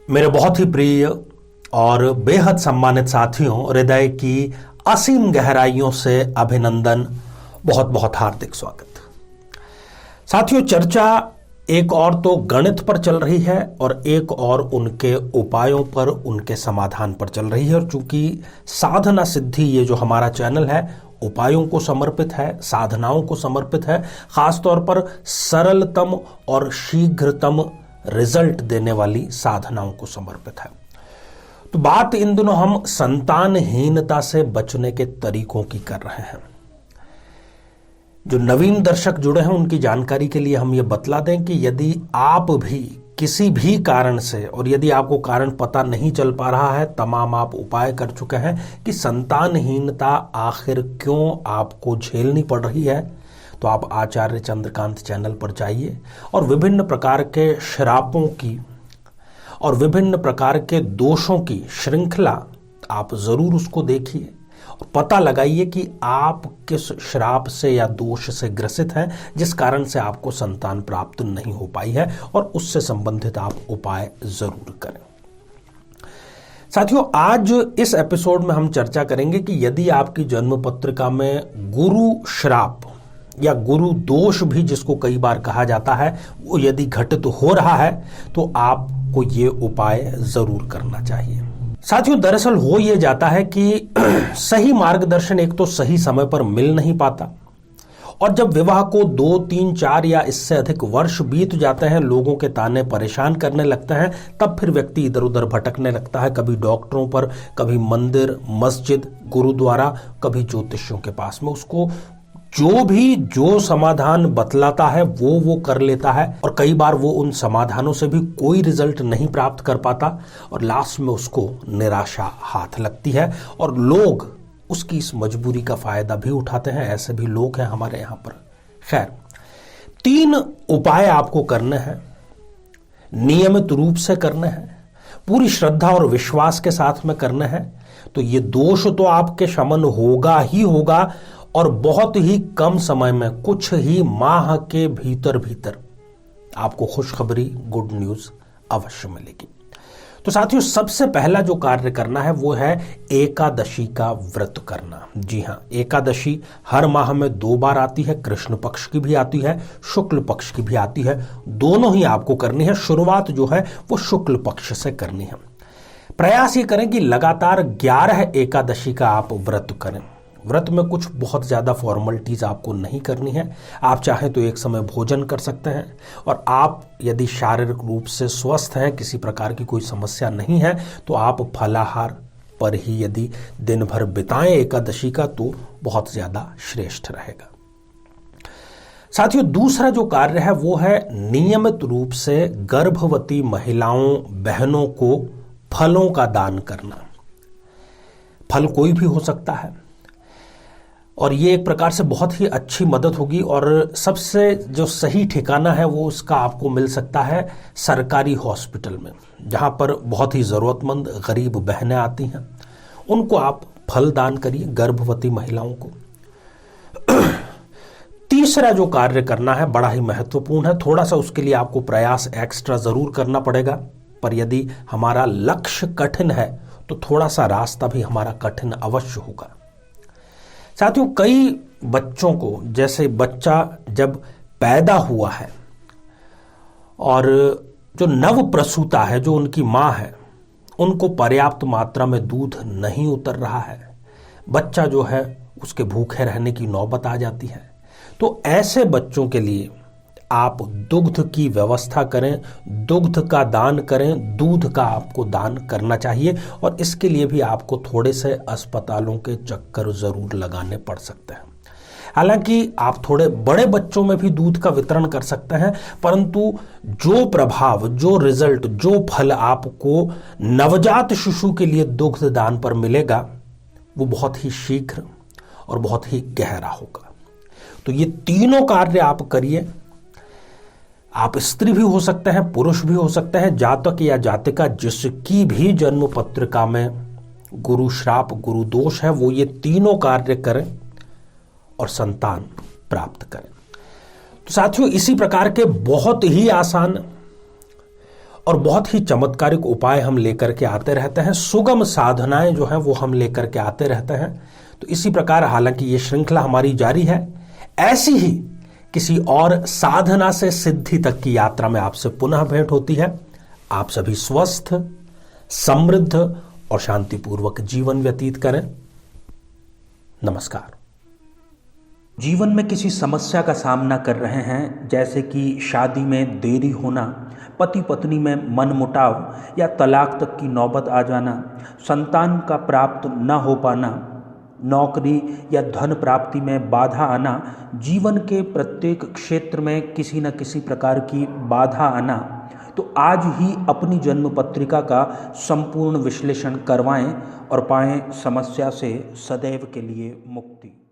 मेरे बहुत ही प्रिय और बेहद सम्मानित साथियों, हृदय की असीम गहराइयों से अभिनंदन, बहुत बहुत हार्दिक स्वागत। साथियों, चर्चा एक और तो गणित पर चल रही है और एक और उनके उपायों पर, उनके समाधान पर चल रही है। और चूंकि साधना सिद्धि ये जो हमारा चैनल है उपायों को समर्पित है, साधनाओं को समर्पित है, खासतौर पर सरलतम और शीघ्रतम रिजल्ट देने वाली साधनाओं को समर्पित है। तो बात इन दिनों हम संतानहीनता से बचने के तरीकों की कर रहे हैं। जो नवीन दर्शक जुड़े हैं उनकी जानकारी के लिए हम ये बतला दें कि यदि आप भी किसी भी कारण से, और यदि आपको कारण पता नहीं चल पा रहा है, तमाम आप उपाय कर चुके हैं कि संतानहीनता आखिर क्यों आपको झेलनी पड़ रही है, तो आप आचार्य चंद्रकांत चैनल पर जाइए और विभिन्न प्रकार के श्रापों की और विभिन्न प्रकार के दोषों की श्रृंखला आप जरूर उसको देखिए और पता लगाइए कि आप किस श्राप से या दोष से ग्रसित हैं जिस कारण से आपको संतान प्राप्त नहीं हो पाई है, और उससे संबंधित आप उपाय जरूर करें। साथियों, आज इस एपिसोड में हम चर्चा करेंगे कि यदि आपकी जन्म पत्रिका में गुरु श्राप या गुरु दोष भी जिसको कई बार कहा जाता है, वो यदि घटित हो रहा है तो आपको ये उपाय जरूर करना चाहिए। साथियों, दरअसल हो ये जाता है कि सही मार्गदर्शन एक तो सही समय पर मिल नहीं पाता, और जब विवाह को 2, 3, 4 या इससे अधिक वर्ष बीत जाते हैं, लोगों के ताने परेशान करने लगते हैं, तब फिर व्यक्ति इधर उधर भटकने लगता है, कभी डॉक्टरों पर, कभी मंदिर, मस्जिद, गुरुद्वारा, कभी ज्योतिषियों के पास में। उसको जो समाधान बतलाता है वो कर लेता है, और कई बार वो उन समाधानों से भी कोई रिजल्ट नहीं प्राप्त कर पाता, और लास्ट में उसको निराशा हाथ लगती है और लोग उसकी इस मजबूरी का फायदा भी उठाते हैं। ऐसे भी लोग हैं हमारे यहां पर। खैर, 3 उपाय आपको करने हैं, नियमित रूप से करने हैं, पूरी श्रद्धा और विश्वास के साथ में करने हैं, तो ये दोष तो आपके शमन होगा ही होगा, और बहुत ही कम समय में, कुछ ही माह के भीतर भीतर आपको खुशखबरी, गुड न्यूज अवश्य मिलेगी। तो साथियों, सबसे पहला जो कार्य करना है वो है एकादशी का व्रत करना। जी हां, एकादशी हर माह में 2 बार आती है, कृष्ण पक्ष की भी आती है, शुक्ल पक्ष की भी आती है, दोनों ही आपको करनी है। शुरुआत जो है वो शुक्ल पक्ष से करनी है। प्रयास ये करें कि लगातार 11 एकादशी का आप व्रत करें। व्रत में कुछ बहुत ज्यादा फॉर्मेलिटीज आपको नहीं करनी है। आप चाहें तो एक समय भोजन कर सकते हैं, और आप यदि शारीरिक रूप से स्वस्थ हैं, किसी प्रकार की कोई समस्या नहीं है, तो आप फलाहार पर ही यदि दिन भर बिताएं एकादशी का, तो बहुत ज्यादा श्रेष्ठ रहेगा। साथियों, दूसरा जो कार्य है वो है नियमित रूप से गर्भवती महिलाओं, बहनों को फलों का दान करना। फल कोई भी हो सकता है, और ये एक प्रकार से बहुत ही अच्छी मदद होगी, और सबसे जो सही ठिकाना है वो उसका आपको मिल सकता है सरकारी हॉस्पिटल में, जहां पर बहुत ही ज़रूरतमंद गरीब बहनें आती हैं। उनको आप फल दान करिए, गर्भवती महिलाओं को। तीसरा जो कार्य करना है बड़ा ही महत्वपूर्ण है। थोड़ा सा उसके लिए आपको प्रयास एक्स्ट्रा ज़रूर करना पड़ेगा, पर यदि हमारा लक्ष्य कठिन है तो थोड़ा सा रास्ता भी हमारा कठिन अवश्य होगा। साथियों, कई बच्चों को, जैसे बच्चा जब पैदा हुआ है और जो नव प्रसूता है, जो उनकी मां है, उनको पर्याप्त मात्रा में दूध नहीं उतर रहा है, बच्चा जो है उसके भूखे रहने की नौबत आ जाती है, तो ऐसे बच्चों के लिए आप दुग्ध की व्यवस्था करें, दुग्ध का दान करें, दूध का आपको दान करना चाहिए, और इसके लिए भी आपको थोड़े से अस्पतालों के चक्कर जरूर लगाने पड़ सकते हैं। हालांकि आप थोड़े बड़े बच्चों में भी दूध का वितरण कर सकते हैं, परंतु जो प्रभाव, जो रिजल्ट, जो फल आपको नवजात शिशु के लिए दुग्ध दान पर मिलेगा, वो बहुत ही शीघ्र और बहुत ही गहरा होगा। तो ये तीनों कार्य आप करिए। आप स्त्री भी हो सकते हैं, पुरुष भी हो सकते हैं, जातक या जातिका जिसकी भी जन्म पत्रिका में गुरु श्राप, गुरु दोष है, वो ये तीनों कार्य करें और संतान प्राप्त करें। तो साथियों, इसी प्रकार के बहुत ही आसान और बहुत ही चमत्कारिक उपाय हम लेकर के आते रहते हैं, सुगम साधनाएं जो हैं वो हम लेकर के आते रहते हैं। तो इसी प्रकार हालांकि ये श्रृंखला हमारी जारी है, ऐसी ही किसी और साधना से सिद्धि तक की यात्रा में आपसे पुनः भेंट होती है। आप सभी स्वस्थ, समृद्ध और शांतिपूर्वक जीवन व्यतीत करें। नमस्कार। जीवन में किसी समस्या का सामना कर रहे हैं, जैसे कि शादी में देरी होना, पति पत्नी में मनमुटाव या तलाक तक की नौबत आ जाना, संतान का प्राप्त न हो पाना, नौकरी या धन प्राप्ति में बाधा आना, जीवन के प्रत्येक क्षेत्र में किसी न किसी प्रकार की बाधा आना, तो आज ही अपनी जन्म पत्रिका का संपूर्ण विश्लेषण करवाएं और पाएं समस्या से सदैव के लिए मुक्ति।